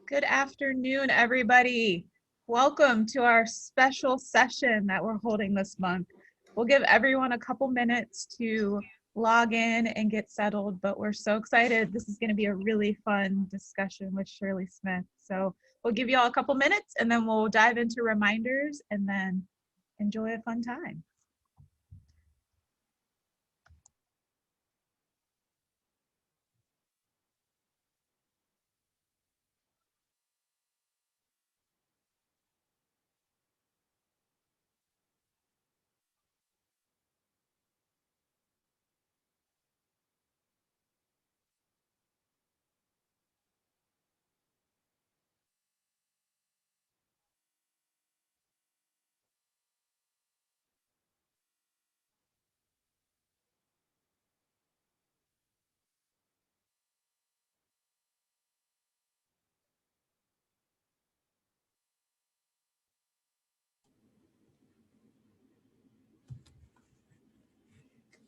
Good afternoon, everybody. Welcome to our special session that we're holding this month. We'll give everyone a couple minutes to log in and get settled, but we're so excited. This is going to be a really fun discussion with Shirley Smith. So we'll give you all a couple minutes and then we'll dive into reminders and then enjoy a fun time.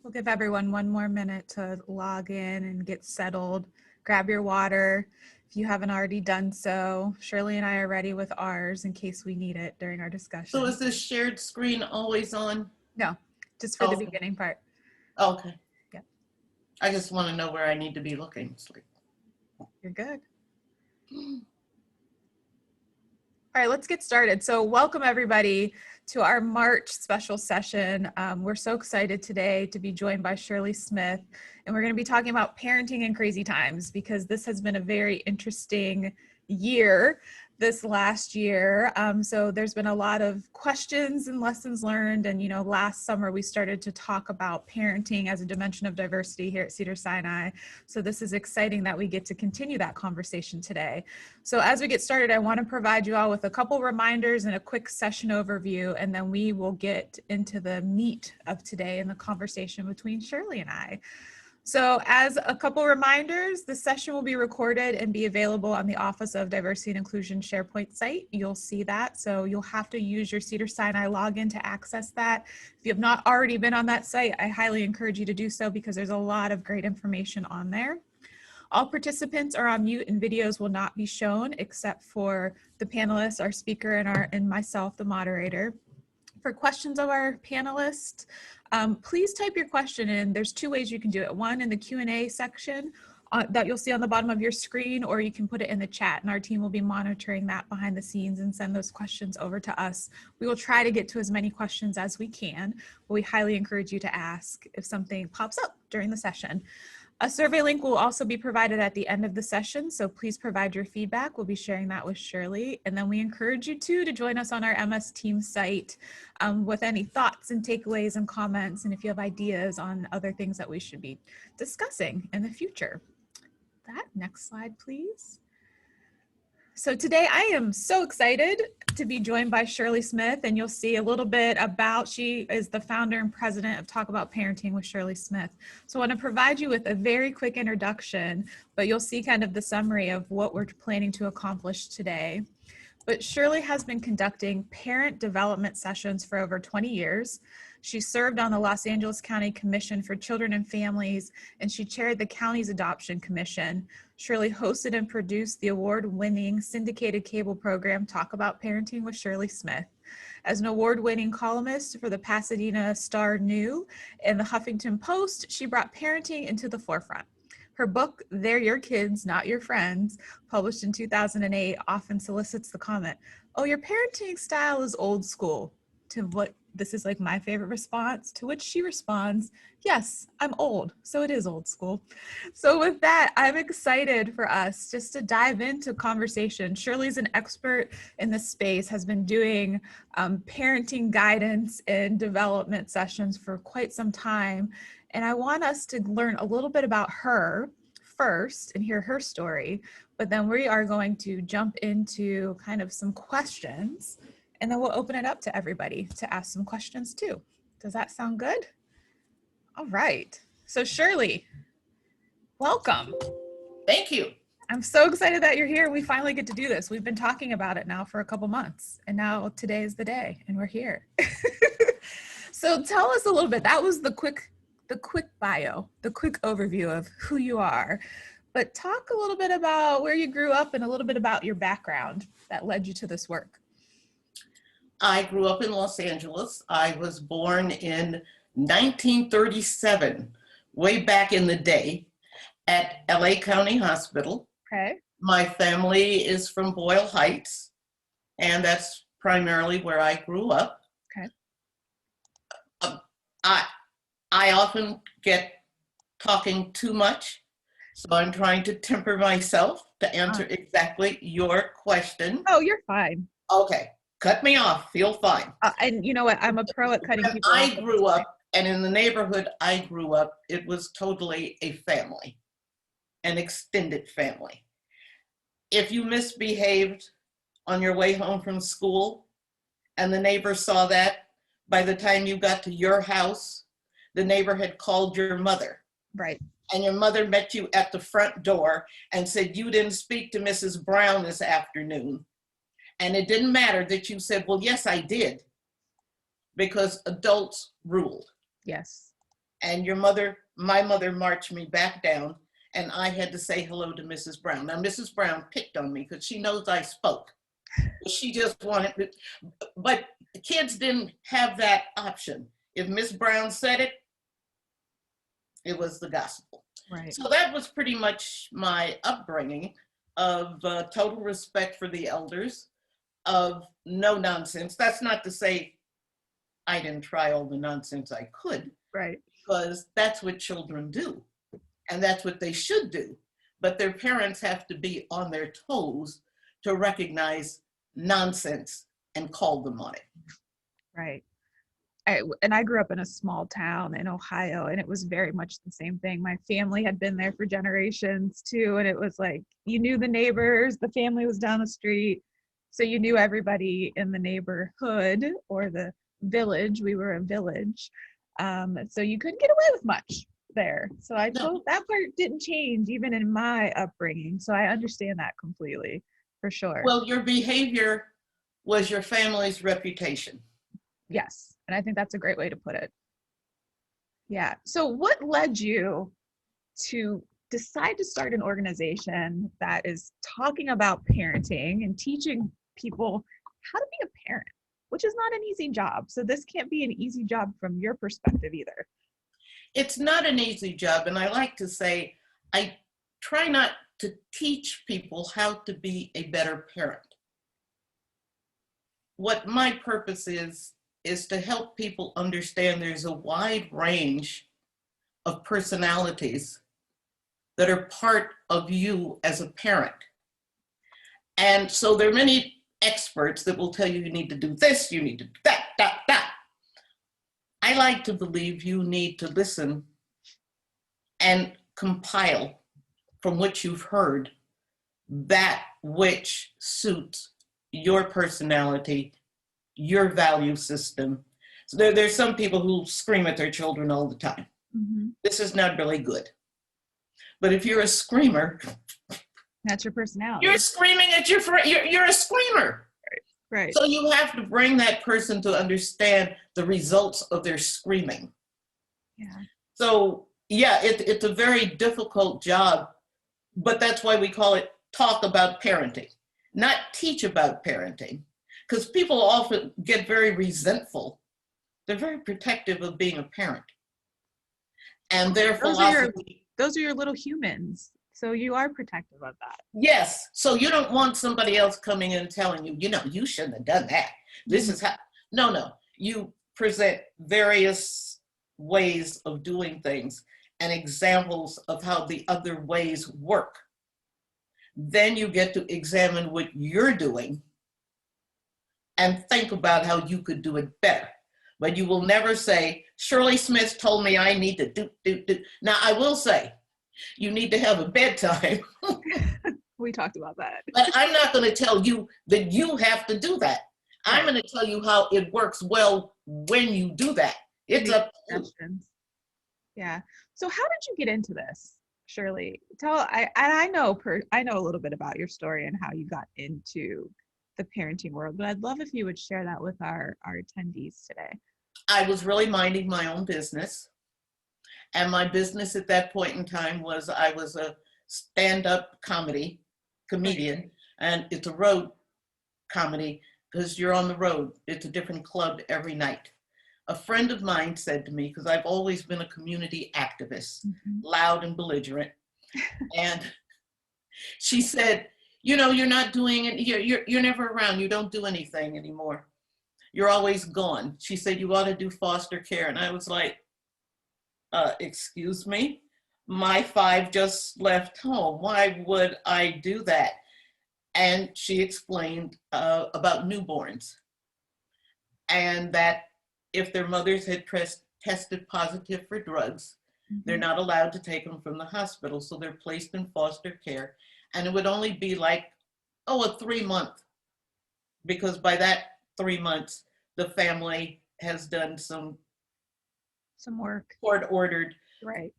We'll give everyone one more minute to log in and get settled. Grab your water if you haven't already done so. Shirley and I are ready with ours in case we need it during our discussion. So is this shared screen always on? No, just for the beginning part. Okay. Yeah. I just want to know where I need to be looking. You're good. All right, let's get started. So welcome everybody to our March special session. We're so excited today to be joined by Shirley Smith, and we're going to be talking about parenting in crazy times because this has been a very interesting year this last year. So there's been a lot of questions and lessons learned. And, last summer we started to talk about parenting as a dimension of diversity here at Cedars-Sinai. So this is exciting that we get to continue that conversation today. So as we get started, I want to provide you all with a couple reminders and a quick session overview, and then we will get into the meat of today in the conversation between Shirley and I. So as a couple reminders, the session will be recorded and be available on the Office of Diversity and Inclusion SharePoint site. You'll see that. So you'll have to use your Cedars-Sinai login to access that. If you have not already been on that site, I highly encourage you to do so because there's a lot of great information on there. All participants are on mute and videos will not be shown except for the panelists, our speaker, and myself, the moderator. For questions of our panelists, please type your question in. There's two ways you can do it. One in the Q&A section that you'll see on the bottom of your screen, or you can put it in the chat and our team will be monitoring that behind the scenes and send those questions over to us. We will try to get to as many questions as we can, but we highly encourage you to ask if something pops up during the session. A survey link will also be provided at the end of the session, so please provide your feedback. We'll be sharing that with Shirley. And then we encourage you too to join us on our MS Teams site with any thoughts and takeaways and comments, and if you have ideas on other things that we should be discussing in the future. Next slide, please. So today I am so excited to be joined by Shirley Smith, and you'll see a little bit about, she is the founder and president of Talk About Parenting with Shirley Smith. So I want to provide you with a very quick introduction, but you'll see kind of the summary of what we're planning to accomplish today. But Shirley has been conducting parent development sessions for over 20 years. She served on the Los Angeles County Commission for Children and Families, and she chaired the county's adoption commission. Shirley hosted and produced the award-winning syndicated cable program, Talk About Parenting with Shirley Smith. As an award-winning columnist for the Pasadena Star-New and the Huffington Post, she brought parenting into the forefront. Her book, They're Your Kids, Not Your Friends, published in 2008, often solicits the comment, "Oh, your parenting style is old school." To what, this is like my favorite response, to which she responds, "Yes, I'm old, so it is old school." So with that, I'm excited for us just to dive into conversation. Shirley's an expert in this space, has been doing parenting guidance and development sessions for quite some time. And I want us to learn a little bit about her first and hear her story, but then we are going to jump into kind of some questions, and then we'll open it up to everybody to ask some questions too. Does that sound good? All right. So Shirley, welcome. Thank you. I'm so excited that you're here. We finally get to do this. We've been talking about it now for a couple months, and now today is the day, and we're here. So tell us a little bit. That was the quick bio, the quick overview of who you are. But talk a little bit about where you grew up and a little bit about your background that led you to this work. I grew up in Los Angeles. I was born in 1937, way back in the day, at LA County Hospital. Okay. My family is from Boyle Heights, and that's primarily where I grew up. Okay. I I often get talking too much, so I'm trying to temper myself to answer exactly your question. Oh, you're fine. Okay, cut me off, feel fine. And you know what? I'm a pro at cutting When people off. I grew up, and in the neighborhood I grew up, it was totally a family, an extended family. If you misbehaved on your way home from school and the neighbor saw that, by the time you got to your house, the neighbor had called your mother. Right. And your mother met you at the front door and said, you didn't speak to Mrs. Brown this afternoon. And it didn't matter that you said, well, yes, I did, because adults ruled. Yes. And my mother marched me back down, and I had to say hello to Mrs. Brown. Now, Mrs. Brown picked on me because she knows I spoke. She just wanted to, but kids didn't have that option. If Miss Brown said it, it was the gospel. Right. So that was pretty much my upbringing of total respect for the elders, of no nonsense. That's not to say I didn't try all the nonsense I could. Right. Because that's what children do, and that's what they should do. But their parents have to be on their toes to recognize nonsense and call them on it. Right. I grew up in a small town in Ohio, and it was very much the same thing. My family had been there for generations too, and it was like you knew the neighbors, the family was down the street, so you knew everybody in the neighborhood or the village. We were a village, so you couldn't get away with much there. So that part didn't change even in my upbringing. So I understand that completely, for sure. Well, your behavior was your family's reputation. Yes. And I think that's a great way to put it. Yeah. So what led you to decide to start an organization that is talking about parenting and teaching people how to be a parent, which is not an easy job. So this can't be an easy job from your perspective either. It's not an easy job. And I like to say, I try not to teach people how to be a better parent. What my purpose is to help people understand there's a wide range of personalities that are part of you as a parent. And so there are many experts that will tell you you need to do this, you need to do that, that. I like to believe you need to listen and compile from what you've heard that which suits your personality, your value system. So there's some people who scream at their children all the time. Mm-hmm. This is not really good. But if you're a screamer, that's your personality. You're screaming at your friend. You're a screamer. Right. So you have to bring that person to understand the results of their screaming. Yeah. So yeah, it's a very difficult job, but that's why we call it talk about parenting, not teach about parenting. Because people often get very resentful. They're very protective of being a parent. And their philosophy. Those are your little humans. So you are protective of that. Yes. So you don't want somebody else coming in and telling you, you shouldn't have done that. This is how. No. You present various ways of doing things and examples of how the other ways work. Then you get to examine what you're doing and think about how you could do it better. But you will never say, Shirley Smith told me I need to do. Now, I will say, you need to have a bedtime. We talked about that. But I'm not going to tell you that you have to do that. I'm going to tell you how it works well when you do that. It's up to you. Yeah. So how did you get into this, Shirley? I know a little bit about your story and how you got into the parenting world, but I'd love if you would share that with our attendees today. I was really minding my own business. And my business at that point in time was I was a stand-up comedian, and it's a road comedy because you're on the road. It's a different club every night. A friend of mine said to me, because I've always been a community activist, loud and belligerent, and she said, you know, you're not doing it, you're never around, you don't do anything anymore. You're always gone. She said, you ought to do foster care. And I was like, excuse me? My 5 just left home. Why would I do that? And she explained about newborns, and that if their mothers had tested positive for drugs, they're not allowed to take them from the hospital. So they're placed in foster care. And it would only be like, a 3-month, because by that 3 months, the family has done some work, court-ordered right,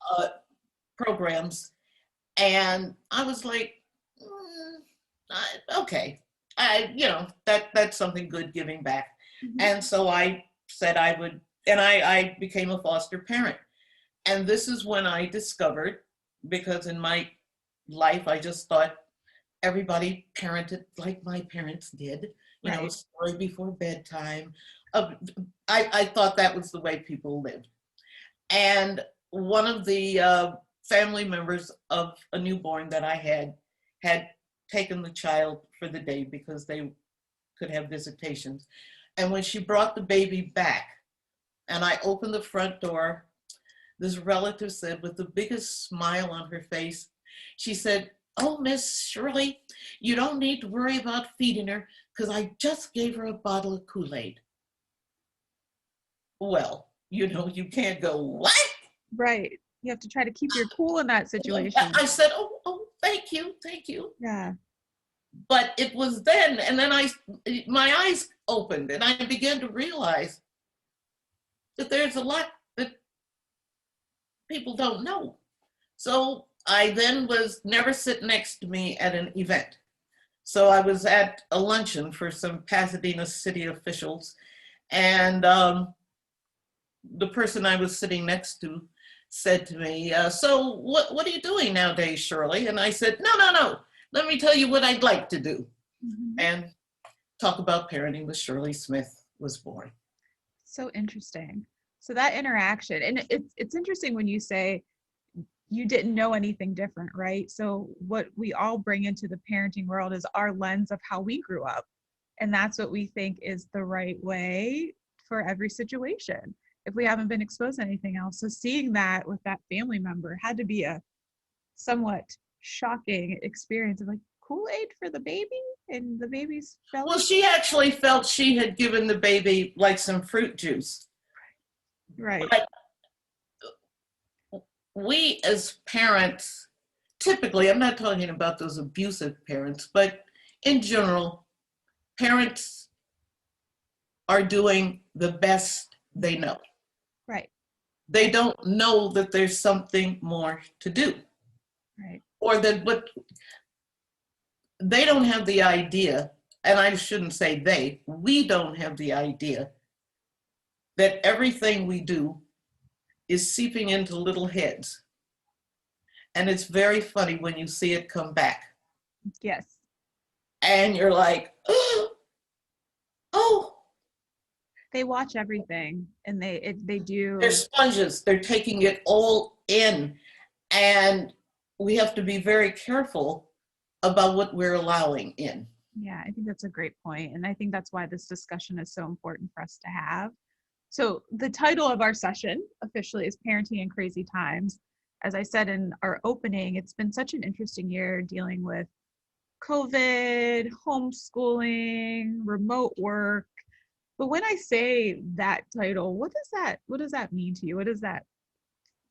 programs. And I was like, okay, that's something good, giving back. And so I said I would, and I became a foster parent. And this is when I discovered, because in my life, I just thought everybody parented like my parents did, you know, a story before bedtime. I thought that was the way people lived. And one of the family members of a newborn that I had taken the child for the day because they could have visitations. And when she brought the baby back and I opened the front door, this relative said with the biggest smile on her face, she said, oh, Miss Shirley, you don't need to worry about feeding her because I just gave her a bottle of Kool-Aid. Well, you know, you can't go, what? Right. You have to try to keep your cool in that situation. I said, oh, thank you. Yeah. But it was then, and then my eyes opened and I began to realize that there's a lot that people don't know. So I then was never sit next to me at an event. So I was at a luncheon for some Pasadena city officials, and the person I was sitting next to said to me, so what are you doing nowadays, Shirley? And I said, no, let me tell you what I'd like to do. And Talk About Parenting with Shirley Smith was born. So interesting. So that interaction, and it's interesting when you say you didn't know anything different, right? So what we all bring into the parenting world is our lens of how we grew up. And that's what we think is the right way for every situation, if we haven't been exposed to anything else. So seeing that with that family member had to be a somewhat shocking experience of like, Kool-Aid for the baby and the baby's belly? Well, she actually felt she had given the baby like some fruit juice. Right. But we as parents, typically, I'm not talking about those abusive parents, but in general, parents are doing the best they know. Right. They don't know that there's something more to do. Right. Or that they don't have the idea, and I shouldn't say we don't have the idea that everything we do is seeping into little heads. And it's very funny when you see it come back. Yes. And you're like, oh. They watch everything, and they do. They're sponges. They're taking it all in. And we have to be very careful about what we're allowing in. Yeah, I think that's a great point. And I think that's why this discussion is so important for us to have. So the title of our session officially is Parenting in Crazy Times. As I said in our opening, it's been such an interesting year dealing with COVID, homeschooling, remote work. But when I say that title, what does that mean to you? What does that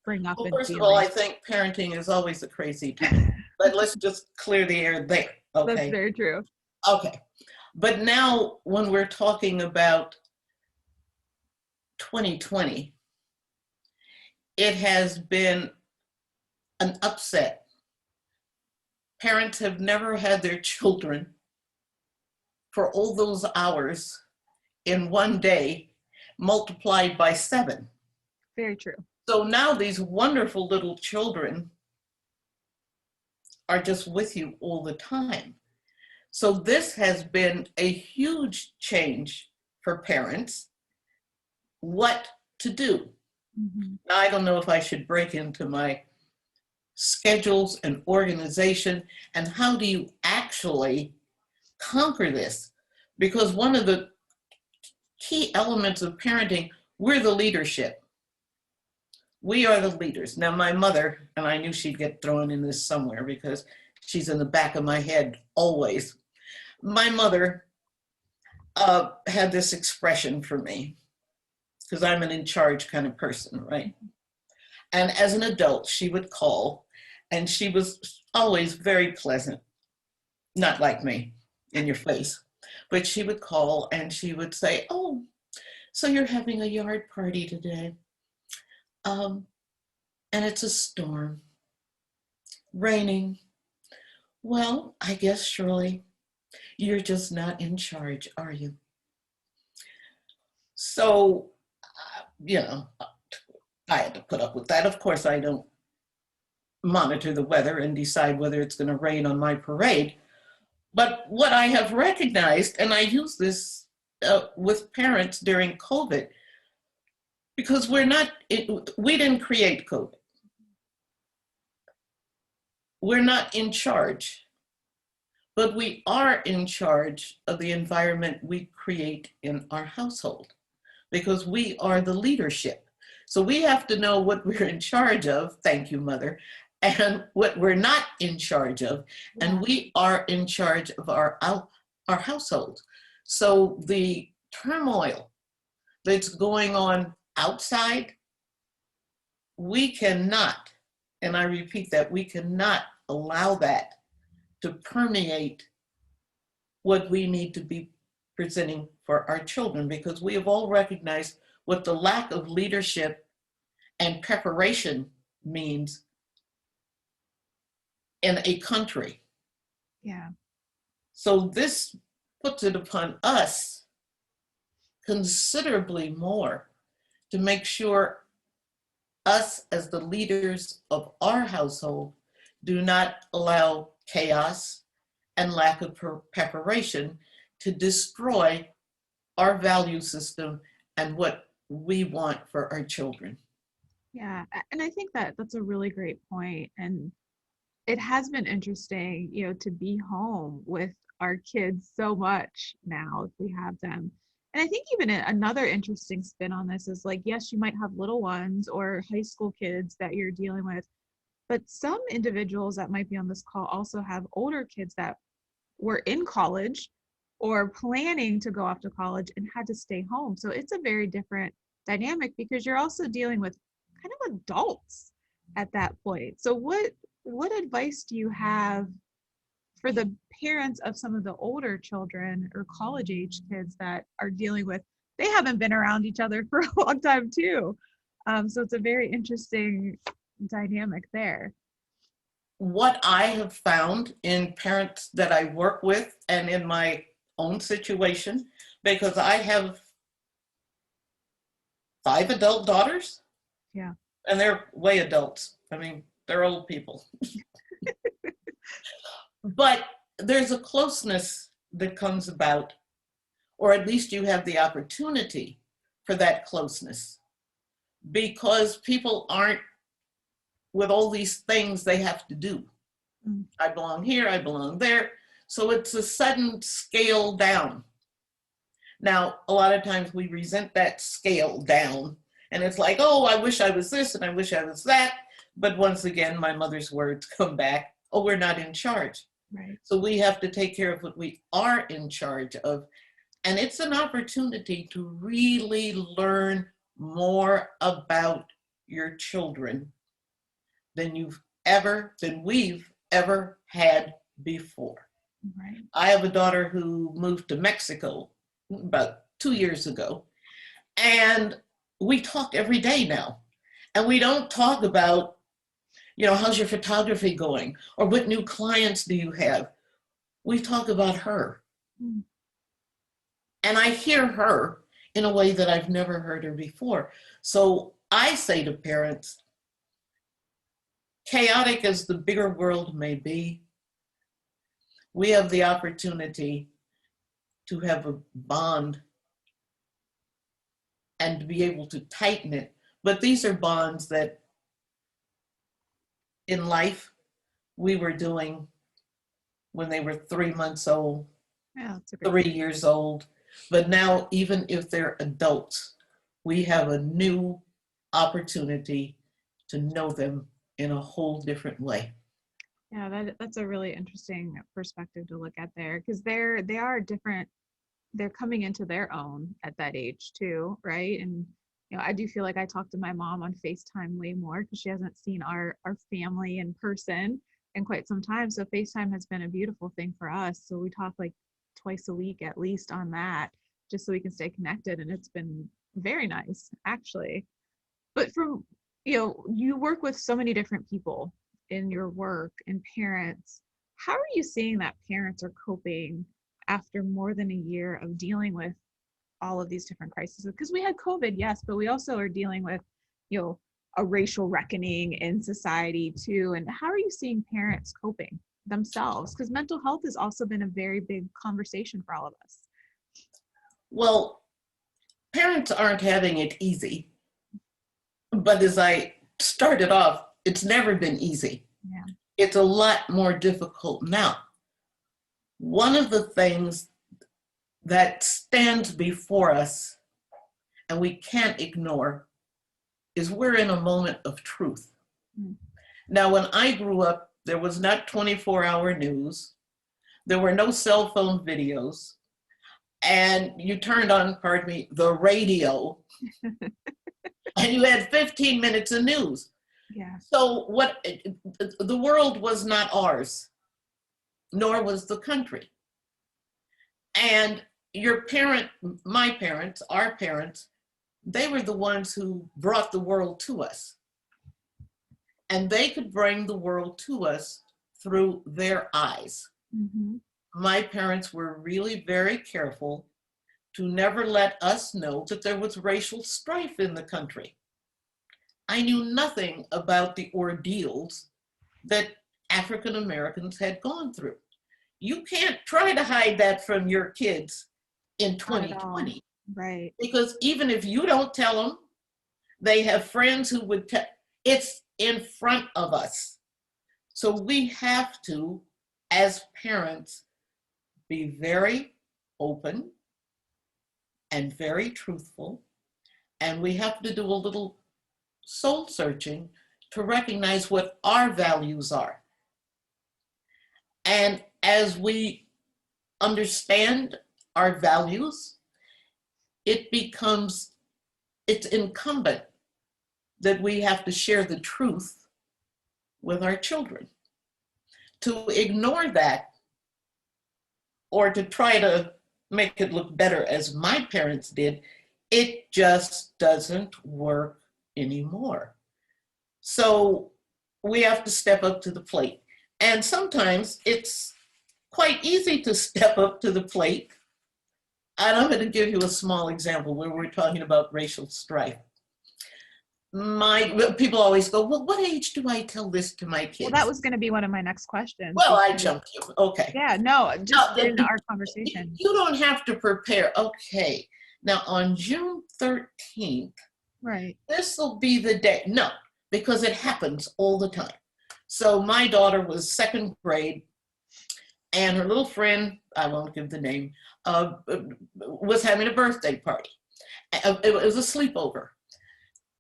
bring up? Well, first of all, I think parenting is always a crazy time. But let's just clear the air there. Okay. That's very true. Okay. But now when we're talking about 2020, it has been an upset. Parents have never had their children for all those hours in one day multiplied by 7. Very true. So now these wonderful little children are just with you all the time. So this has been a huge change for parents, what to do. Mm-hmm. Now, I don't know if I should break into my schedules and organization and how do you actually conquer this? Because one of the key elements of parenting, we're the leadership. We are the leaders. Now, my mother, and I knew she'd get thrown in this somewhere because she's in the back of my head always. My mother had this expression for me because I'm an in charge kind of person, right? And as an adult, she would call, and she was always very pleasant, not like me, in your face, but she would call and she would say, "Oh, so you're having a yard party today. Um, and it's a storm, raining. Well, I guess, Shirley, you're just not in charge, are you?" So, you know, I had to put up with that. Of course, I don't monitor the weather and decide whether it's going to rain on my parade. But what I have recognized, and I use this with parents during COVID, because we didn't create COVID. We're not in charge, but we are in charge of the environment we create in our household because we are the leadership. So we have to know what we're in charge of, thank you, Mother, and what we're not in charge of. Yeah. And we are in charge of our household. So the turmoil that's going on outside, we cannot, and I repeat that, we cannot allow that to permeate what we need to be presenting for our children, because we have all recognized what the lack of leadership and preparation means in a country. Yeah. So this puts it upon us considerably more to make sure us as the leaders of our household do not allow chaos and lack of preparation to destroy our value system and what we want for our children. Yeah. And I think that that's a really great point. And it has been interesting, to be home with our kids so much now if we have them. And I think even another interesting spin on this is like, yes, you might have little ones or high school kids that you're dealing with, but some individuals that might be on this call also have older kids that were in college or planning to go off to college and had to stay home. So it's a very different dynamic because you're also dealing with kind of adults at that point. So what advice do you have for the parents of some of the older children or college age kids that are dealing with, they haven't been around each other for a long time too. So it's a very interesting dynamic there. What I have found in parents that I work with and in my own situation, because I have 5 adult daughters. Yeah. And they're way adults. I mean, they're old people. But there's a closeness that comes about, or at least you have the opportunity for that closeness, because people aren't with all these things they have to do. I belong here, I belong there. So it's a sudden scale down. Now, a lot of times we resent that scale down, and it's like, oh, I wish I was this and I wish I was that. But once again, my mother's words come back, oh, we're not in charge. Right. So we have to take care of what we are in charge of. And it's an opportunity to really learn more about your children than we've ever had before. Right. I have a daughter who moved to Mexico about 2 years ago, and we talk every day now. And we don't talk about, how's your photography going? Or what new clients do you have? We talk about her. Mm. And I hear her in a way that I've never heard her before. So I say to parents, chaotic as the bigger world may be, we have the opportunity to have a bond and to be able to tighten it. But these are bonds that in life we were doing when they were 3 months old, Yeah, that's a 3 years old. But now, even if they're adults, we have a new opportunity to know them in a whole different way. Yeah, that's a really interesting perspective to look at there, because they are different. They're coming into their own at that age too, right? And I do feel like I talk to my mom on FaceTime way more because she hasn't seen our family in person in quite some time. So FaceTime has been a beautiful thing for us. So we talk like twice a week at least on that, just so we can stay connected. And it's been very nice, actually. But you work with so many different people in your work and parents. How are you seeing that parents are coping after more than a year of dealing with all of these different crises? Because we had COVID, yes, but we also are dealing with, a racial reckoning in society too. And how are you seeing parents coping themselves? Because mental health has also been a very big conversation for all of us. Well, parents aren't having it easy. But as I started off, it's never been easy. Yeah. It's a lot more difficult now. One of the things that stands before us and we can't ignore is we're in a moment of truth. Mm. Now, when I grew up, there was not 24-hour news. There were no cell phone videos. And you turned on, pardon me, the radio, and you had 15 minutes of news. Yeah. So the world was not ours, nor was the country. And my parents, our parents, they were the ones who brought the world to us. And they could bring the world to us through their eyes. Mm-hmm. My parents were really very careful to never let us know that there was racial strife in the country. I knew nothing about the ordeals that African Americans had gone through. You can't try to hide that from your kids in 2020. Right. Because even if you don't tell them, they have friends who would tell. It's in front of us. So we have to, as parents, be very open and very truthful. And we have to do a little soul searching to recognize what our values are. And as we understand our values, it's incumbent that we have to share the truth with our children. To ignore that or to try to make it look better as my parents did, it just doesn't work anymore. So we have to step up to the plate. And sometimes it's quite easy to step up to the plate. And I'm going to give you a small example where we're talking about racial strife. People always go, well, what age do I tell this to my kids? Well, that was going to be one of my next questions. Well, I jumped you. Okay. Yeah, no, just in our conversation. You don't have to prepare. Okay. Now, on June 13th, right, this will be the day. No, because it happens all the time. So my daughter was second grade, and her little friend, I won't give the name, was having a birthday party. It was a sleepover.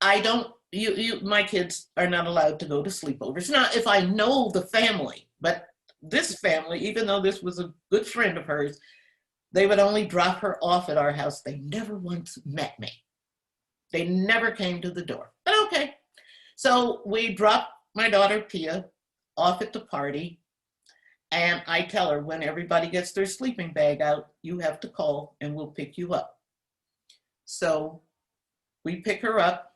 My kids are not allowed to go to sleepovers. Now, if I know the family, but this family, even though this was a good friend of hers, they would only drop her off at our house. They never once met me. They never came to the door, but okay. So we dropped my daughter Pia off at the party, and I tell her, when everybody gets their sleeping bag out, you have to call and we'll pick you up. So we pick her up.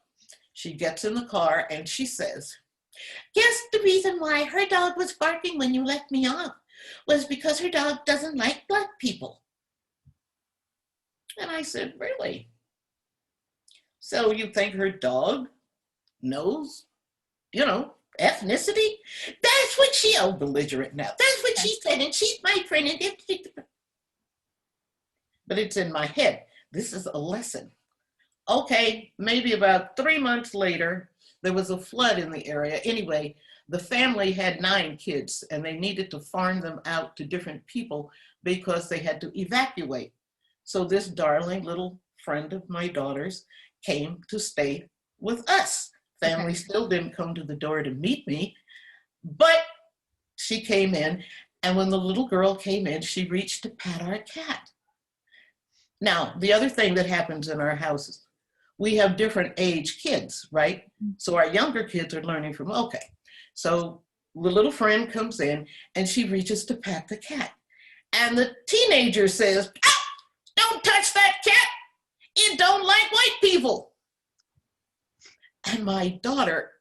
She gets in the car and she says, guess the reason why her dog was barking when you let me off was because her dog doesn't like black people. And I said, really? So you think her dog knows, ethnicity? That's what she, oh, belligerent now. That's what she said, and she's my friend. But it's in my head. This is a lesson. Okay, maybe about 3 months later, there was a flood in the area. Anyway, the family had 9 kids and they needed to farm them out to different people because they had to evacuate. So this darling little friend of my daughter's came to stay with us. Family still didn't come to the door to meet me, but she came in, and when the little girl came in, she reached to pat our cat. Now, the other thing that happens in our houses, we have different age kids, right? So our younger kids are learning from, okay. So the little friend comes in and she reaches to pat the cat. And the teenager says, ah, don't touch that cat. It don't like white people. And my daughter,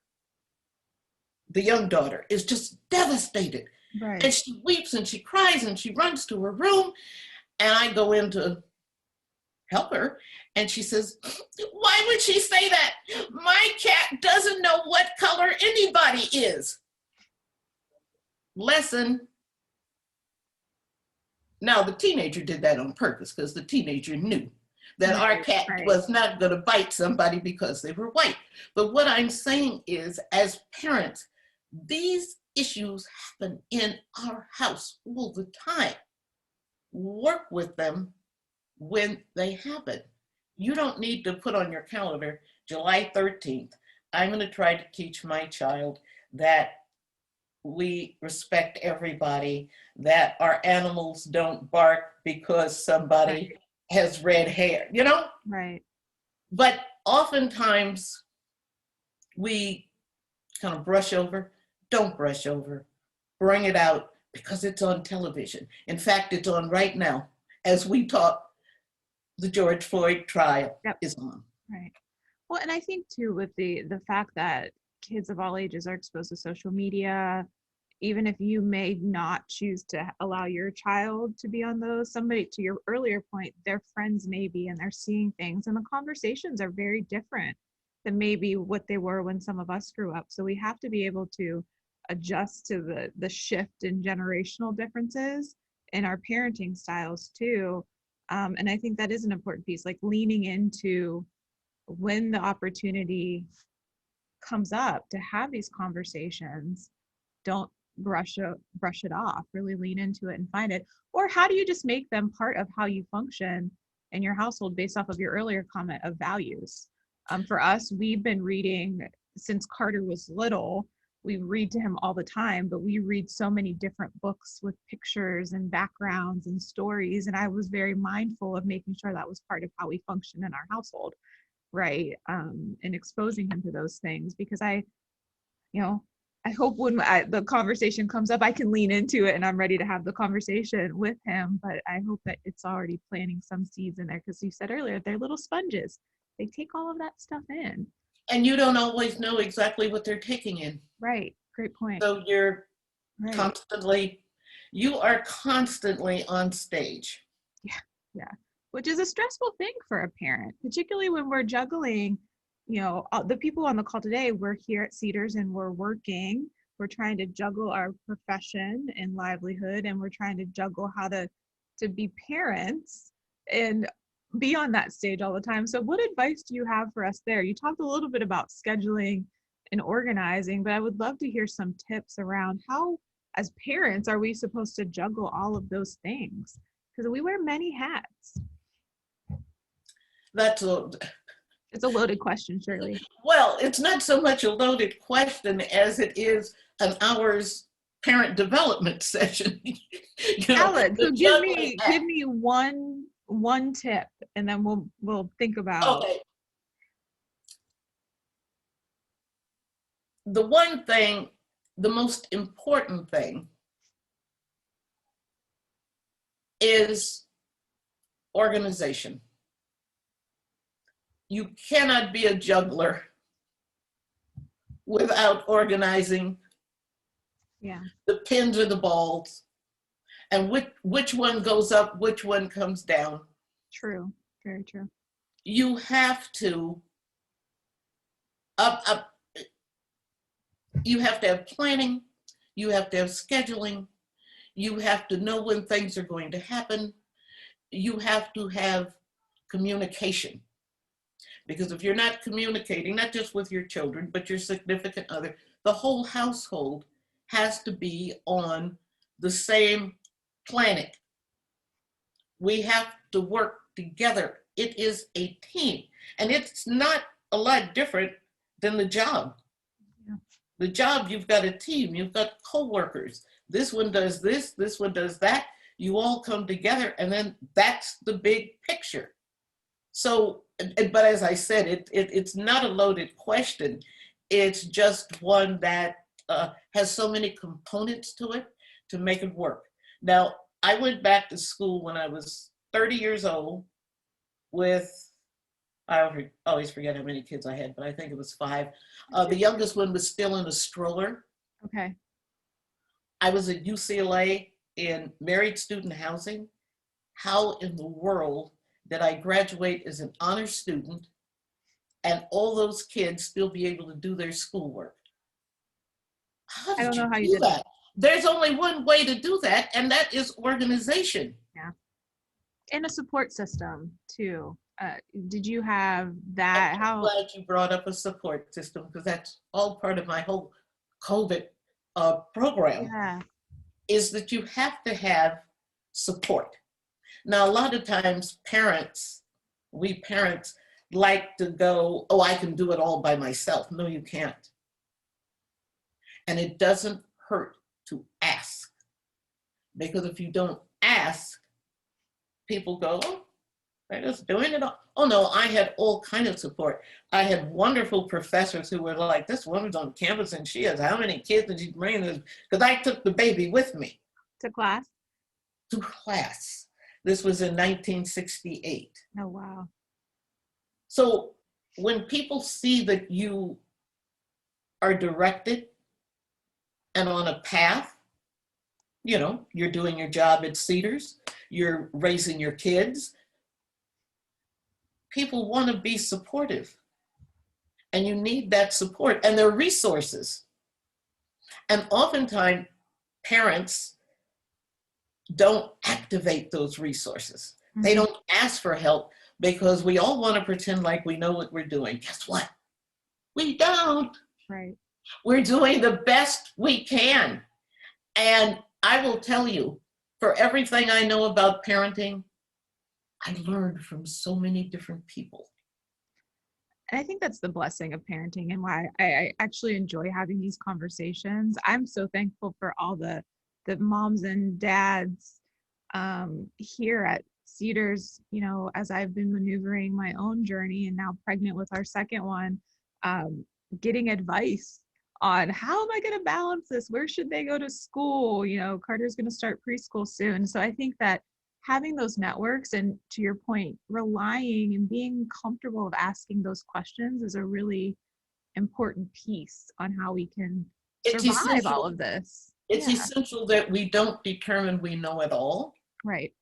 the young daughter, is just devastated. Right. And she weeps and she cries and she runs to her room. And I go in to help her. And she says, why would she say that? My cat doesn't know what color anybody is. Lesson. Now, the teenager did that on purpose because the teenager knew that our cat was not going to bite somebody because they were white. But what I'm saying is, as parents, these issues happen in our house all the time. Work with them when they happen. You don't need to put on your calendar, July 13th, I'm going to try to teach my child that we respect everybody, that our animals don't bark because somebody has red hair, you know? Right. But oftentimes we kind of brush over. Don't brush over. Bring it out because it's on television. In fact, it's on right now. As we talk, the George Floyd trial is on. Right. Well, and I think too, with the fact that kids of all ages are exposed to social media, even if you may not choose to allow your child to be on those, somebody, to your earlier point, their friends may be, and they're seeing things, and the conversations are very different than maybe what they were when some of us grew up. So we have to be able to adjust to the shift in generational differences in our parenting styles too. And I think that is an important piece, like leaning into when the opportunity comes up to have these conversations. Don't brush it off, really lean into it and find it. Or how do you just make them part of how you function in your household based off of your earlier comment of values? For us, we've been reading since Carter was little. We read to him all the time, but we read so many different books with pictures and backgrounds and stories. And I was very mindful of making sure that was part of how we function in our household, right? And exposing him to those things, because I hope when the conversation comes up, I can lean into it and I'm ready to have the conversation with him. But I hope that it's already planting some seeds in there, because you said earlier, they're little sponges. They take all of that stuff in. And you don't always know exactly what they're taking in. Right. Great point. So you're constantly on stage. Yeah. Which is a stressful thing for a parent, particularly when we're juggling, the people on the call today, we're here at Cedars and we're working. We're trying to juggle our profession and livelihood, and we're trying to juggle how to be parents and be on that stage all the time. So what advice do you have for us there? You talked a little bit about scheduling and organizing, but I would love to hear some tips around how, as parents, are we supposed to juggle all of those things? Because we wear many hats. It's a loaded question, Shirley. Well, it's not so much a loaded question as it is an hour's parent development session. Alex, so give me one tip, and then we'll think about. Okay. The one thing, the most important thing, is organization. You cannot be a juggler without organizing the pins or the balls, and which one goes up, which one comes down. True, very true. You have to You have to have planning, you have to have scheduling, you have to know when things are going to happen, you have to have communication. Because if you're not communicating, not just with your children, but your significant other, the whole household has to be on the same planet. We have to work together. It is a team. And it's not a lot different than the job. Yeah. The job, you've got a team, you've got co-workers. This one does this one does that. You all come together, and then that's the big picture. So, but as I said, it's not a loaded question. It's just one that has so many components to it to make it work. Now, I went back to school when I was 30 years old with, I always forget how many kids I had, but I think it was 5. The youngest one was still in a stroller. Okay. I was at UCLA in married student housing. How in the world did I graduate as an honor student and all those kids still be able to do their schoolwork? How I did don't know you how you do did that? There's only one way to do that, and that is organization. Yeah. And a support system too. Did you have that? I'm glad you brought up a support system, because that's all part of my whole COVID program. Yeah. Is that you have to have support. Now, a lot of times we parents like to go, oh, I can do it all by myself. No, you can't. And it doesn't hurt to ask. Because if you don't ask, people go, oh, they're just doing it all. Oh no, I had all kind of support. I had wonderful professors who were like, this woman's on campus and she has how many kids and she's bringing this, because I took the baby with me. To class? To class. This was in 1968. Oh, wow. So when people see that you are directed and on a path, you know, you're doing your job at Cedars, you're raising your kids, people want to be supportive. And you need that support, and there are resources. And oftentimes, parents don't activate those resources. Mm-hmm. They don't ask for help because we all want to pretend like we know what we're doing. Guess what? We don't. Right. We're doing the best we can. And I will tell you, for everything I know about parenting, I learned from so many different people. And I think that's the blessing of parenting and why I actually enjoy having these conversations. I'm so thankful for all the moms and dads here at Cedars, you know, as I've been maneuvering my own journey and now pregnant with our second one, getting advice on how am I going to balance this? Where should they go to school? You know, Carter's going to start preschool soon. So I think that having those networks and, to your point, relying and being comfortable of asking those questions is a really important piece on how we can survive all of this. It's essential that we don't determine we know it all. Right.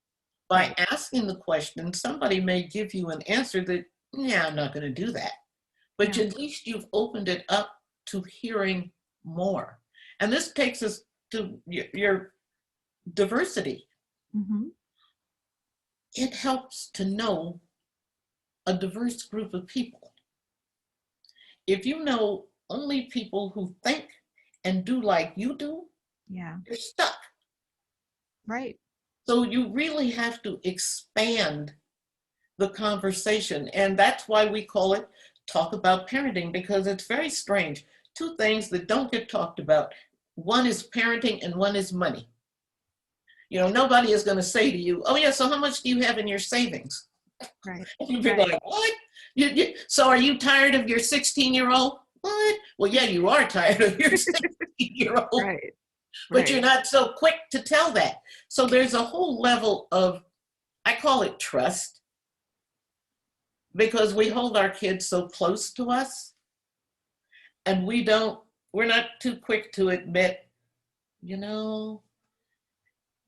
By asking the question, somebody may give you an answer that, yeah, I'm not going to do that. But at least you've opened it up to hearing more. And this takes us to your diversity. Mm-hmm. It helps to know a diverse group of people. If you know only people who think and do like you do, you're stuck. Right. So you really have to expand the conversation. And that's why we call it Talk About Parenting, because it's very strange. 2 things that don't get talked about. One is parenting and one is money. You know, nobody is going to say to you, oh yeah, so how much do you have in your savings? Right. You'd be like, what? So are you tired of your 16-year-old? What? Well, yeah, you are tired of your 16-year-old. Right. But you're not so quick to tell that. So there's a whole level of, I call it trust, because we hold our kids so close to us, and we're not too quick to admit, you know,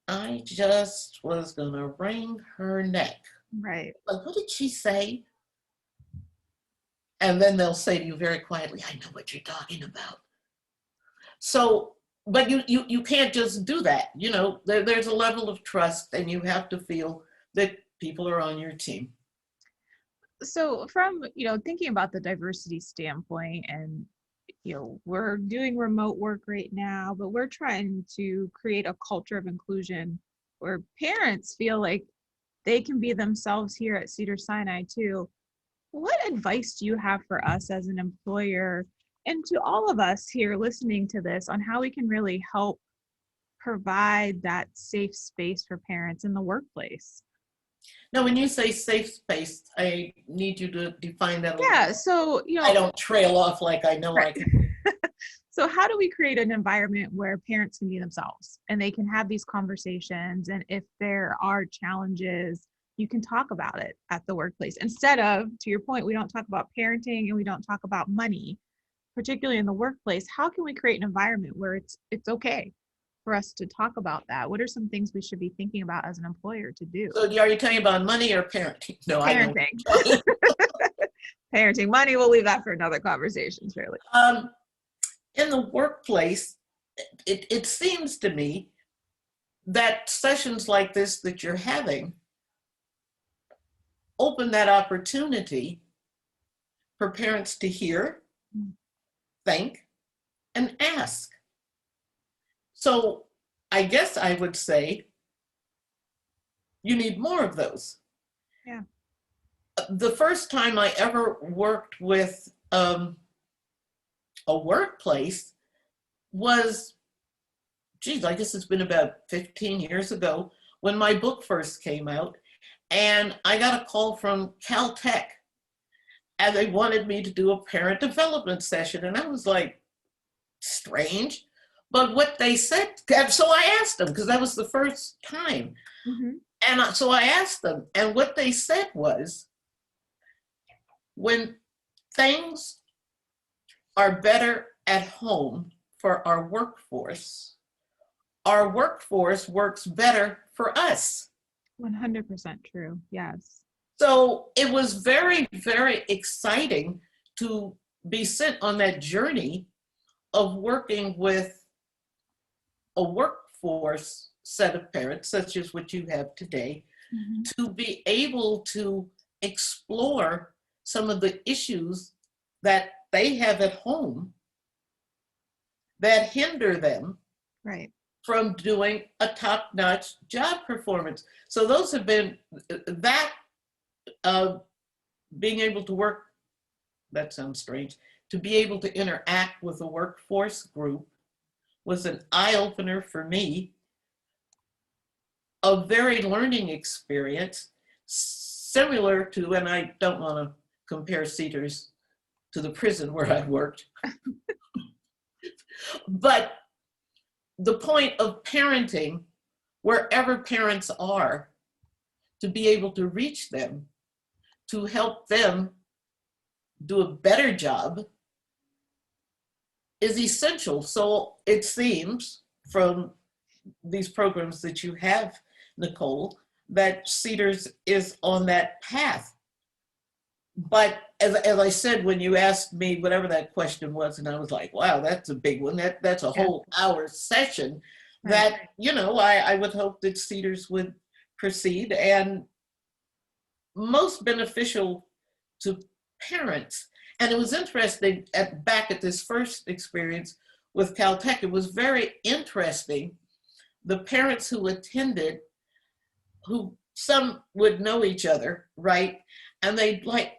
I just was gonna wring her neck. Right. Like, what did she say? And then they'll say to you very quietly, I know what you're talking about. So, but you can't just do that. There's a level of trust, and you have to feel that people are on your team. So from, thinking about the diversity standpoint, and, we're doing remote work right now, but we're trying to create a culture of inclusion where parents feel like they can be themselves here at Cedars-Sinai too. What advice do you have for us as an employer, and to all of us here listening to this, on how we can really help provide that safe space for parents in the workplace? Now, when you say safe space, I need you to define that a little. Yeah, so, I don't trail off like I know right. I can. So how do we create an environment where parents can be themselves and they can have these conversations? And if there are challenges, you can talk about it at the workplace. Instead of, to your point, we don't talk about parenting and we don't talk about money, particularly in the workplace. How can we create an environment where it's okay for us to talk about that? What are some things we should be thinking about as an employer to do? So are you talking about money or parenting? No, Parenting. I know. Parenting. Money, we'll leave that for another conversation, surely. In the workplace, it seems to me that sessions like this that you're having open that opportunity for parents to hear, think, and ask. So I guess I would say you need more of those. Yeah. The first time I ever worked with a workplace was, I guess it's been about 15 years ago, when my book first came out. And I got a call from Caltech, and they wanted me to do a parent development session. And I was like, strange. But what they said, so I asked them, because that was the first time. Mm-hmm. And so I asked them, and what they said was, when things are better at home for our workforce works better for us. 100% true. Yes. So it was very, very exciting to be sent on that journey of working with a workforce set of parents, such as what you have today, Mm-hmm. to be able to explore some of the issues that they have at home that hinder them Right. from doing a top-notch job performance. So those have been that being able to work, that sounds strange, to be able to interact with a workforce group was an eye-opener for me, a very learning experience, similar to, and I don't want to compare Cedars to the prison where I worked, but the point of parenting, wherever parents are, to be able to reach them, to help them do a better job, is essential. So it seems from these programs that you have, Nicole, that Cedars is on that path. But as I said, when you asked me whatever that question was, and I was like, wow, that's a big one. That's a whole hour session. That, I would hope that Cedars would proceed, and most beneficial to parents. And it was interesting back at this first experience with Caltech, it was very interesting. The parents who attended, who some would know each other, right? And they'd like,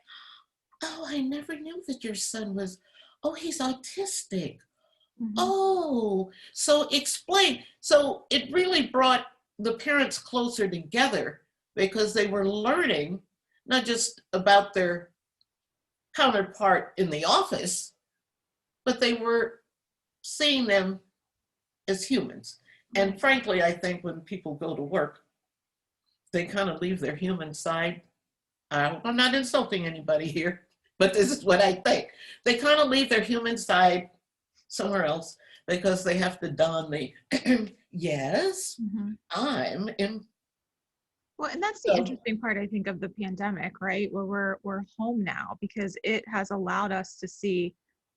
oh, I never knew that your son was, oh, he's autistic. Mm-hmm. Oh, so explain. So it really brought the parents closer together because they were learning not just about their counterpart in the office, but they were seeing them as humans. And frankly, I think when people go to work, they kind of leave their human side. I'm not insulting anybody here, but this is what I think. They kind of leave their human side somewhere else because they have to don the, yes, mm-hmm. I'm in. Well, and that's the interesting part, I think, of the pandemic, right? Where we're home now, because it has allowed us to see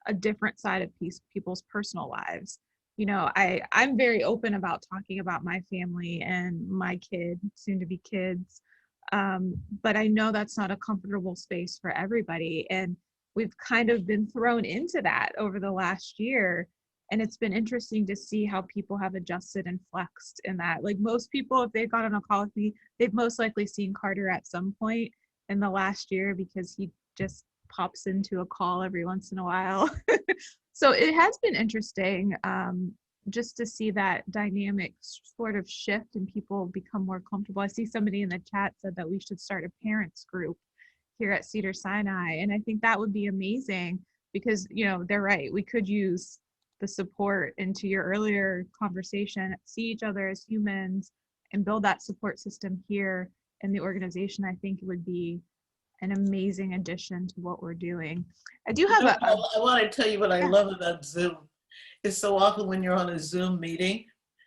a different side of people's personal lives. I'm very open about talking about my family and my kid, soon to be kids. But I know that's not a comfortable space for everybody. And we've kind of been thrown into that over the last year. And it's been interesting to see how people have adjusted and flexed in that. Like most people, if they've gone on a call with me, they've most likely seen Carter at some point in the last year because he just pops into a call every once in a while. So it has been interesting, just to see that dynamic sort of shift and people become more comfortable. I see somebody in the chat said that we should start a parents group here at Cedars-Sinai. And I think that would be amazing because, they're right. We could use the support, into your earlier conversation, see each other as humans and build that support system here in the organization. I think it would be an amazing addition to what we're doing. I do have I want to tell you what I love about Zoom. Is so often when you're on a Zoom meeting,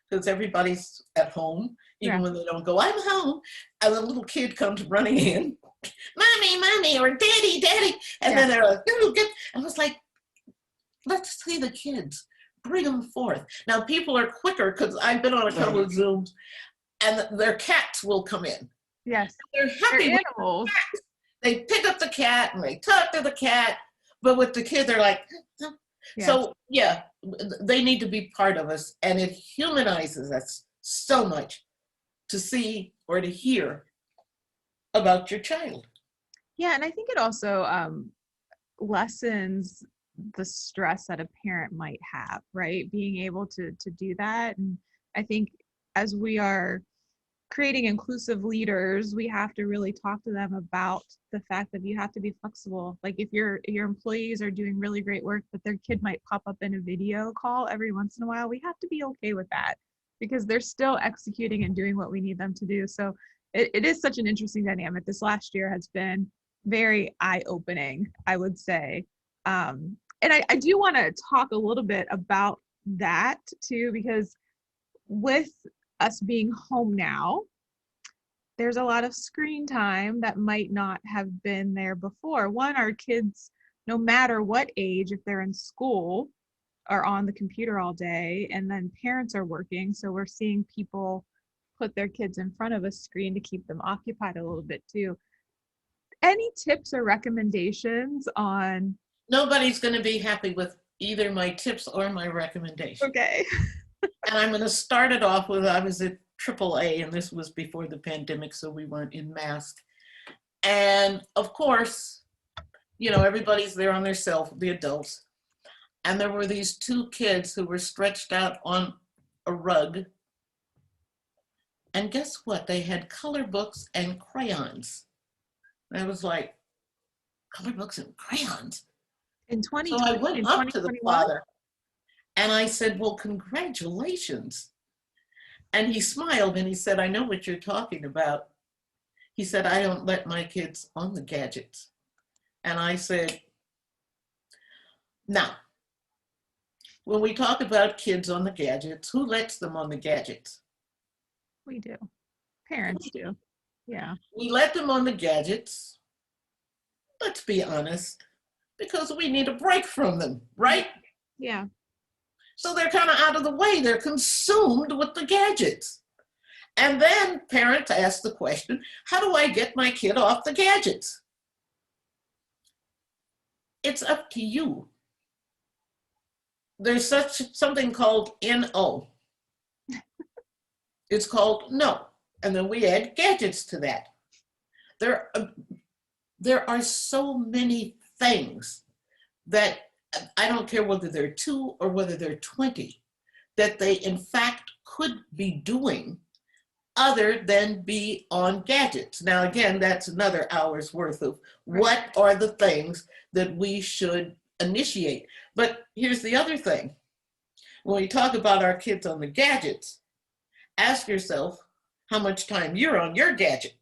because everybody's at home, even when they don't go, I'm home, and the little kid comes running in, mommy, or daddy, and then they're like, and I was like, let's see the kids, bring them forth. Now people are quicker, because I've been on a couple of Zooms, and their cats will come in. Yes, they're happy they're with animals. The they pick up the cat and they talk to the cat, but with the kid, they're like, So they need to be part of us, and it humanizes us so much to see or to hear about your child. Yeah, and I think it also lessens the stress that a parent might have, right? Being able to do that. And I think as we are creating inclusive leaders, we have to really talk to them about the fact that you have to be flexible. Like if your employees are doing really great work, but their kid might pop up in a video call every once in a while, we have to be okay with that because they're still executing and doing what we need them to do. So it is such an interesting dynamic. This last year has been very eye-opening, I would say. And I do want to talk a little bit about that too, because with us being home now, there's a lot of screen time that might not have been there before. One, our kids, no matter what age, if they're in school, are on the computer all day, and then parents are working. So we're seeing people put their kids in front of a screen to keep them occupied a little bit too. Any tips or recommendations on? Nobody's going to be happy with either my tips or my recommendations. Okay. And I'm going to start it off with, I was at AAA, and this was before the pandemic, so we weren't in masks. And of course, everybody's there on their cell phone, the adults. And there were these two kids who were stretched out on a rug. And guess what? They had color books and crayons. And I was like, color books and crayons? In 2020, so I went up to the father and I said, well, congratulations. And he smiled and he said, I know what you're talking about. He said, I don't let my kids on the gadgets. And I said, now, when we talk about kids on the gadgets, who lets them on the gadgets? We do. Parents do. Yeah. We let them on the gadgets, let's be honest, because we need a break from them, right? Yeah. So they're kind of out of the way. They're consumed with the gadgets. And then parents ask the question, how do I get my kid off the gadgets? It's up to you. There's something called NO. It's called no. And then we add gadgets to that. There are so many things that I don't care whether they're 2 or whether they're 20, that they in fact could be doing other than be on gadgets. Now, again, that's another hour's worth of what are the things that we should initiate. But here's the other thing. When we talk about our kids on the gadgets, ask yourself how much time you're on your gadget.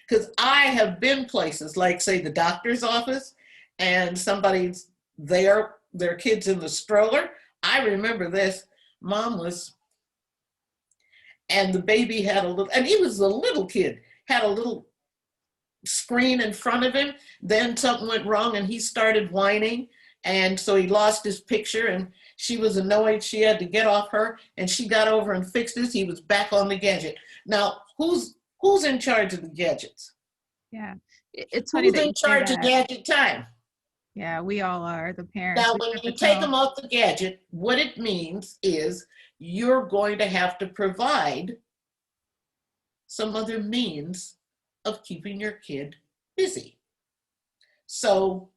Because I have been places like, say, the doctor's office, and somebody's there, their kid's in the stroller. I remember this. Mom was, and the baby had a little, and he was a little kid, had a little screen in front of him. Then something went wrong and he started whining. And so he lost his picture, and she was annoyed. She had to get off her, and she got over and fixed this. He was back on the gadget. Now, who's in charge of the gadgets? Yeah. It's funny Who's that in you say charge of that. gadget time? Yeah, we all are the parents. Now, We when set the you take tone. them off the gadget, what it means is you're going to have to provide some other means of keeping your kid busy. So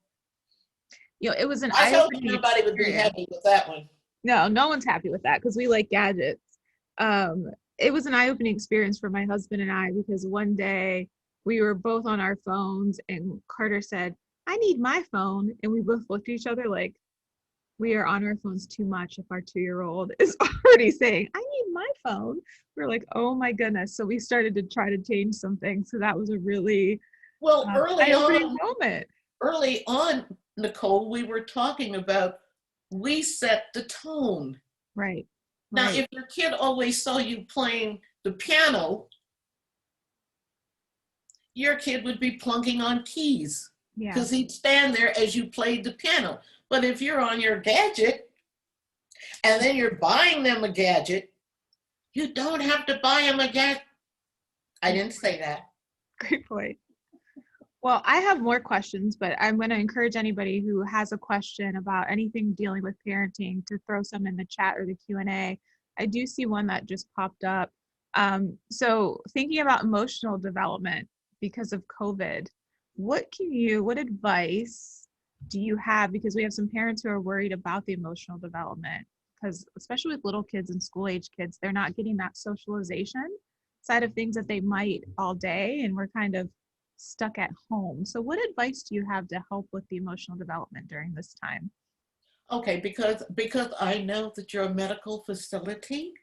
It was an I was hoping eye-opening everybody would be experience. happy with that one. No, no one's happy with that because we like gadgets. It was an eye-opening experience for my husband and I because one day we were both on our phones and Carter said, I need my phone. And we both looked at each other like we are on our phones too much if our 2-year-old is already saying, I need my phone. We're like, oh my goodness. So we started to try to change something. So that was a really Well, eye-opening moment. early on, Nicole, we were talking about we set the tone. Right. Now, Right. if your kid always saw you playing the piano, your kid would be plunking on keys Yeah. because he'd stand there as you played the piano. But if you're on your gadget and then you're buying them a gadget, you don't have to buy them a gadget. I didn't say that. Great point. Well, I have more questions, but I'm going to encourage anybody who has a question about anything dealing with parenting to throw some in the chat or the Q&A. I do see one that just popped up. So thinking about emotional development because of COVID, what advice do you have? Because we have some parents who are worried about the emotional development because especially with little kids and school age kids, they're not getting that socialization side of things that they might all day. And we're kind of stuck at home. So what advice do you have to help with the emotional development during this time? Okay, because I know that you're a medical facility.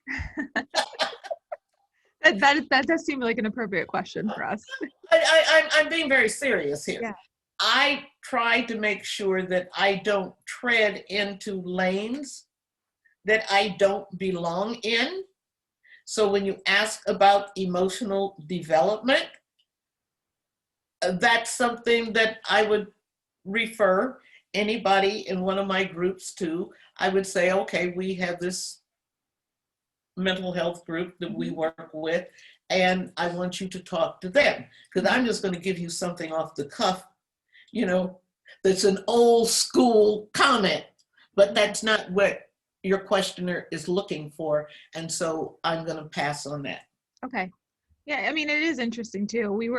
That does seem like an appropriate question for us. I'm being very serious here. Yeah. I try to make sure that I don't tread into lanes that I don't belong in. So when you ask about emotional development, that's something that I would refer anybody in one of my groups to. I would say, okay, we have this mental health group that we work with, and I want you to talk to them because I'm just going to give you something off the cuff, that's an old school comment, but that's not what your questioner is looking for. And so I'm going to pass on that. Okay. Yeah, I mean, it is interesting too. We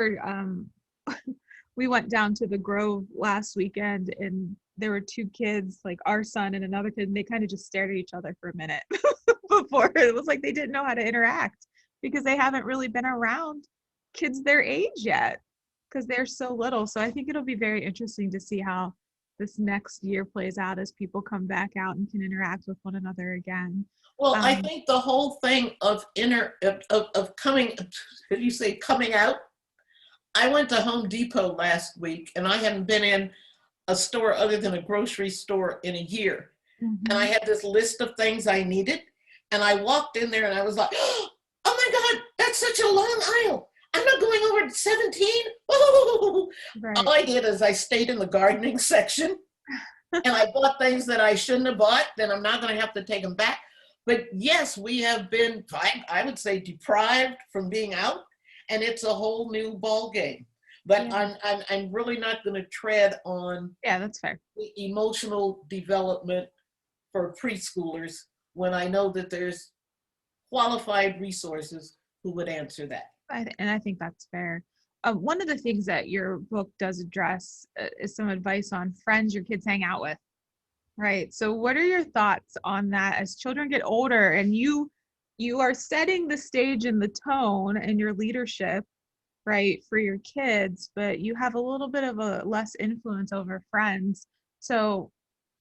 went down to the Grove last weekend and there were two kids, like our son and another kid, and they kind of just stared at each other for a minute before it was like they didn't know how to interact because they haven't really been around kids their age yet because they're so little. So I think it'll be very interesting to see how this next year plays out as people come back out and can interact with one another again. Well, I think the whole thing of coming, did you say coming out? I went to Home Depot last week and I hadn't been in a store other than a grocery store in a year. Mm-hmm. And I had this list of things I needed. And I walked in there and I was like, oh my God, that's such a long aisle. I'm not going over to 17. Right. All I did is I stayed in the gardening section and I bought things that I shouldn't have bought. Then I'm not going to have to take them back. But yes, we have been, I would say, deprived from being out. And it's a whole new ball game. But yeah. I'm really not going to tread on that's fair. The emotional development for preschoolers when I know that there's qualified resources who would answer that. And I think that's fair. One of the things that your book does address is some advice on friends your kids hang out with, right? So what are your thoughts on that as children get older and you are setting the stage and the tone and your leadership, right, for your kids, but you have a little bit of a less influence over friends. So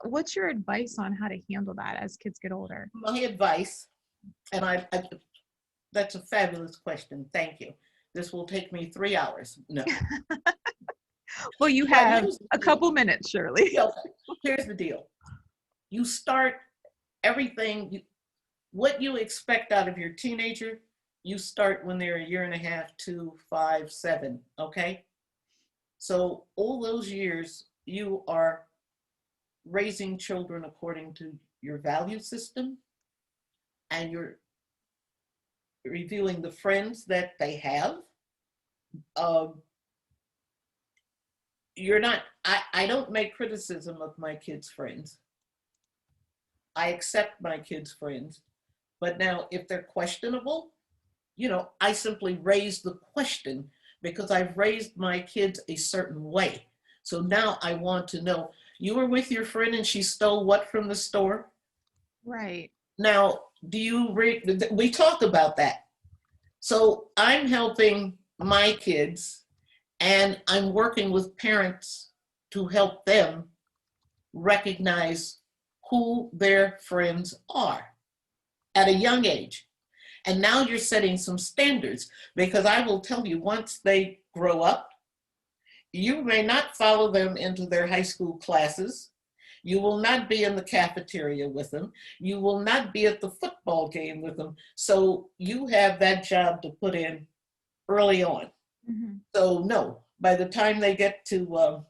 what's your advice on how to handle that as kids get older? My advice, and I that's a fabulous question. Thank you. This will take me 3 hours. No. Well, you have a couple minutes, Shirley. Okay. Here's the deal. You start everything, what you expect out of your teenager, you start when they're 1.5 years, 2, 5, 7, okay? So all those years, you are raising children according to your value system, and you're reviewing the friends that they have. Um, you're not, I don't make criticism of my kids' friends. I accept my kids' friends. But now, if they're questionable, I simply raise the question because I've raised my kids a certain way. So now I want to know, you were with your friend and she stole what from the store? Right. Now, we talk about that. So I'm helping my kids and I'm working with parents to help them recognize who their friends are at a young age. And now you're setting some standards, because I will tell you, once they grow up, you may not follow them into their high school classes. You will not be in the cafeteria with them. You will not be at the football game with them. So you have that job to put in early on. Mm-hmm. So no, by the time they get to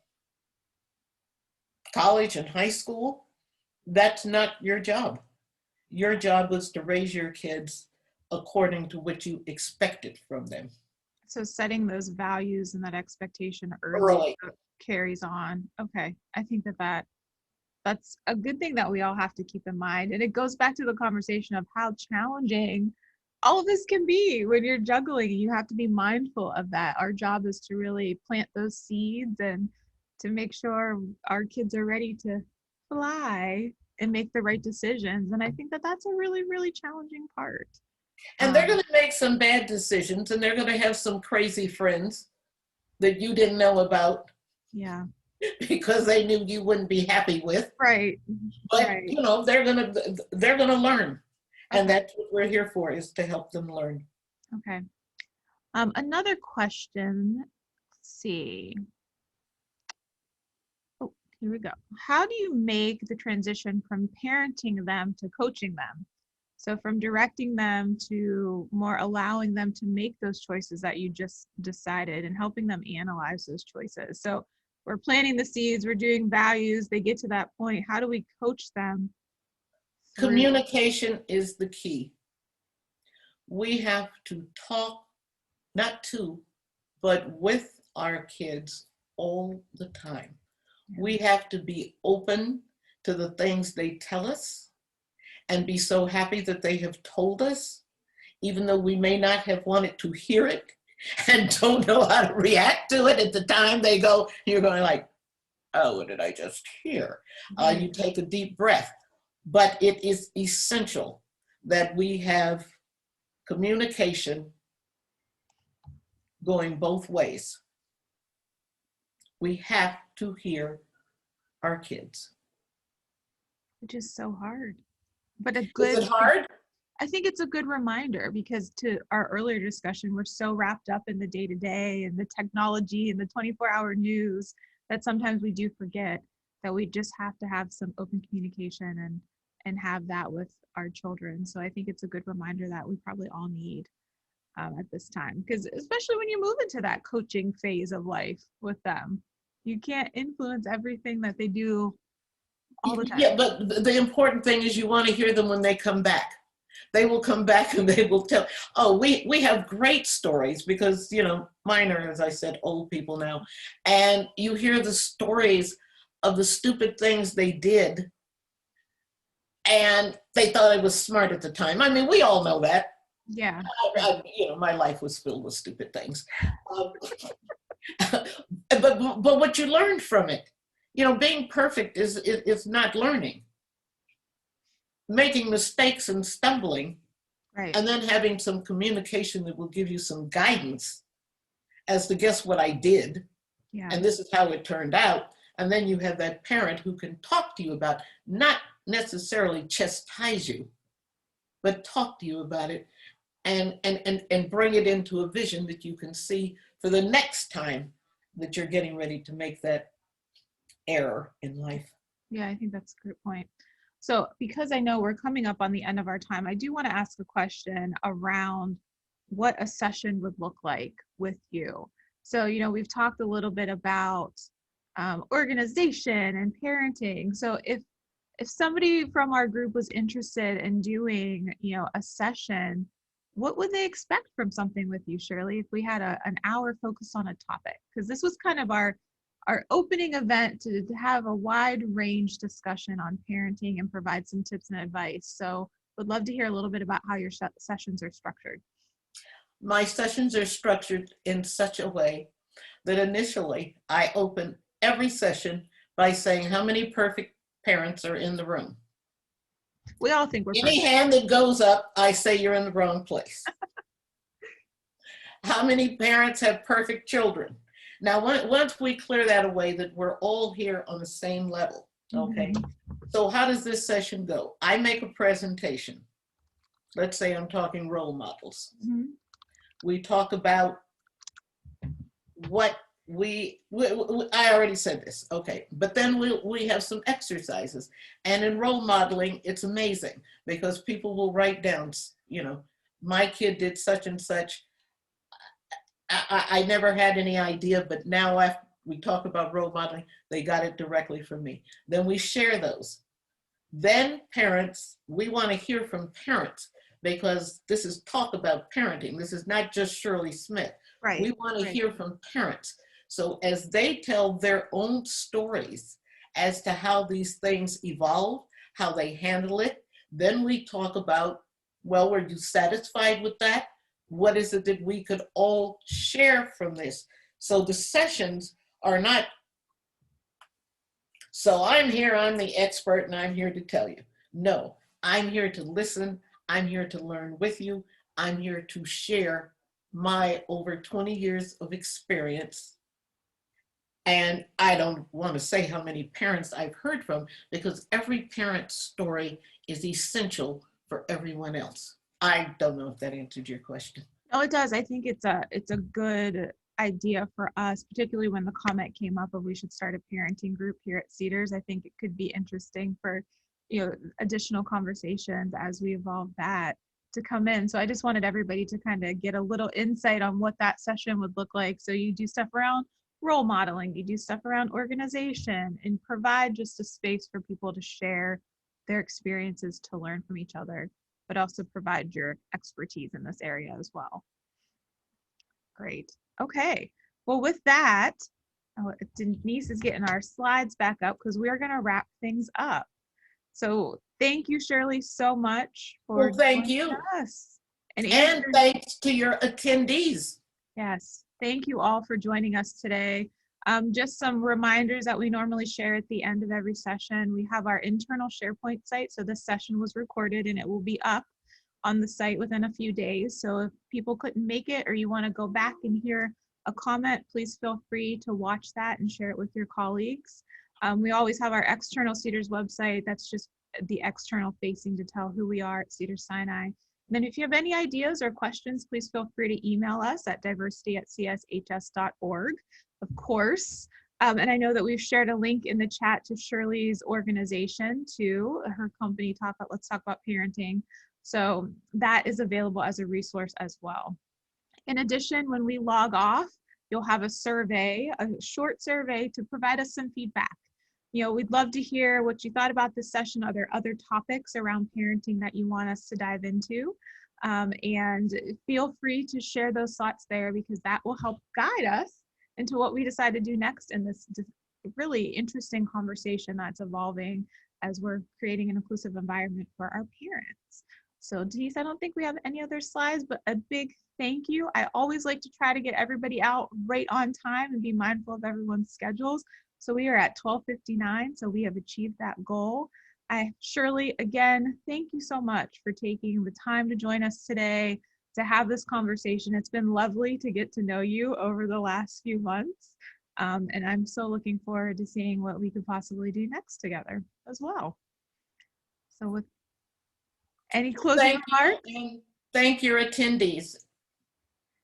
college and high school, that's not your job. Your job was to raise your kids according to what you expected from them. So setting those values and that expectation early Early. carries on. Okay. I think that's a good thing that we all have to keep in mind. And it goes back to the conversation of how challenging all of this can be when you're juggling. You have to be mindful of that. Our job is to really plant those seeds and to make sure our kids are ready to fly and make the right decisions. And I think that that's a really, really challenging part. And they're going to make some bad decisions, and they're going to have some crazy friends that you didn't know about. Yeah. Because they knew you wouldn't be happy with. Right. But right. They're gonna learn. And that's what we're here for, is to help them learn. Okay. Another question. Let's see. Oh, here we go. How do you make the transition from parenting them to coaching them? So from directing them to more allowing them to make those choices that you just decided and helping them analyze those choices. So we're planting the seeds, we're doing values, they get to that point. How do we coach them? Communication is the key. We have to talk, not to, but with our kids all the time. We have to be open to the things they tell us and be so happy that they have told us, even though we may not have wanted to hear it and don't know how to react to it at the time. They go, you're going like, oh, what did I just hear? You take a deep breath. But it is essential that we have communication going both ways. We have to hear our kids. Which is so hard. But a good. Is it hard? I think it's a good reminder, because to our earlier discussion, we're so wrapped up in the day-to-day and the technology and the 24-hour news that sometimes we do forget that we just have to have some open communication and have that with our children. So I think it's a good reminder that we probably all need at this time, because especially when you move into that coaching phase of life with them, you can't influence everything that they do all the time. Yeah, but the important thing is you want to hear them when they come back. They will come back and they will tell, oh, we have great stories, because, mine are, as I said, old people now. And you hear the stories of the stupid things they did. And they thought I was smart at the time. I mean, we all know that. Yeah. My life was filled with stupid things. But what you learned from it, being perfect is not learning. Making mistakes and stumbling, right. And then having some communication that will give you some guidance as to guess what I did, and this is how it turned out. And then you have that parent who can talk to you about, not necessarily chastise you, but talk to you about it and bring it into a vision that you can see for the next time that you're getting ready to make that error in life. Yeah, I think that's a great point. So because I know we're coming up on the end of our time, I do want to ask a question around what a session would look like with you. So, we've talked a little bit about organization and parenting. So if somebody from our group was interested in doing, a session, what would they expect from something with you, Shirley, if we had an hour focused on a topic? Because this was kind of our opening event to have a wide range discussion on parenting and provide some tips and advice. So would love to hear a little bit about how your sessions are structured. My sessions are structured in such a way that initially I open every session by saying how many perfect parents are in the room. We all think we're Any perfect. hand that goes up, I say you're in the wrong place. How many parents have perfect children? Now, once we clear that away, that we're all here on the same level, okay? So how does this session go? I make a presentation. Let's say I'm talking role models. We talk about what I already said this, okay, but then we have some exercises. And in role modeling, it's amazing because people will write down, my kid did such and such. I never had any idea, but now after we talk about role modeling, they got it directly from me. Then we share those. Then parents, we want to hear from parents because this is talk about parenting. This is not just Shirley Smith. Right. We want to hear from parents. So as they tell their own stories as to how these things evolve, how they handle it, then we talk about, well, were you satisfied with that? What is it that we could all share from this? So the sessions are not, so I'm here, I'm the expert, and I'm here to tell you. No, I'm here to listen. I'm here to learn with you. I'm here to share my over 20 years of experience. And I don't want to say how many parents I've heard from because every parent's story is essential for everyone else. I don't know if that answered your question. No, it does. I think it's a good idea for us, particularly when the comment came up of we should start a parenting group here at Cedars. I think it could be interesting for, additional conversations as we evolve that to come in. So I just wanted everybody to kind of get a little insight on what that session would look like. So you do stuff around role modeling, you do stuff around organization, and provide just a space for people to share their experiences, to learn from each other, but also provide your expertise in this area as well. Great. Okay. Well, with that, Denise is getting our slides back up because we are going to wrap things up. So thank you, Shirley, so much for thank you. Us. And thanks to your attendees. Yes. Thank you all for joining us today. Just some reminders that we normally share at the end of every session. We have our internal SharePoint site. So this session was recorded and it will be up on the site within a few days. So if people couldn't make it or you want to go back and hear a comment, please feel free to watch that and share it with your colleagues. We always have our external Cedars website. That's just the external facing to tell who we are at Cedars-Sinai. And then if you have any ideas or questions, please feel free to email us at diversity@cshs.org, of course. And I know that we've shared a link in the chat to Shirley's organization, to her company, Let's Talk About Parenting. So that is available as a resource as well. In addition, when we log off, you'll have a survey, a short survey to provide us some feedback. We'd love to hear what you thought about this session. Are there other topics around parenting that you want us to dive into? And feel free to share those thoughts there because that will help guide us into what we decide to do next in this really interesting conversation that's evolving as we're creating an inclusive environment for our parents. So Denise, I don't think we have any other slides, but a big thank you. I always like to try to get everybody out right on time and be mindful of everyone's schedules. So we are at 12:59, so we have achieved that goal. Shirley, again, thank you so much for taking the time to join us today to have this conversation. It's been lovely to get to know you over the last few months. And I'm so looking forward to seeing what we could possibly do next together as well. So with any closing remarks? Thank your attendees.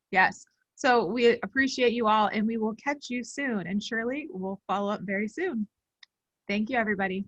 Yes. So we appreciate you all and we will catch you soon. And Shirley will follow up very soon. Thank you, everybody.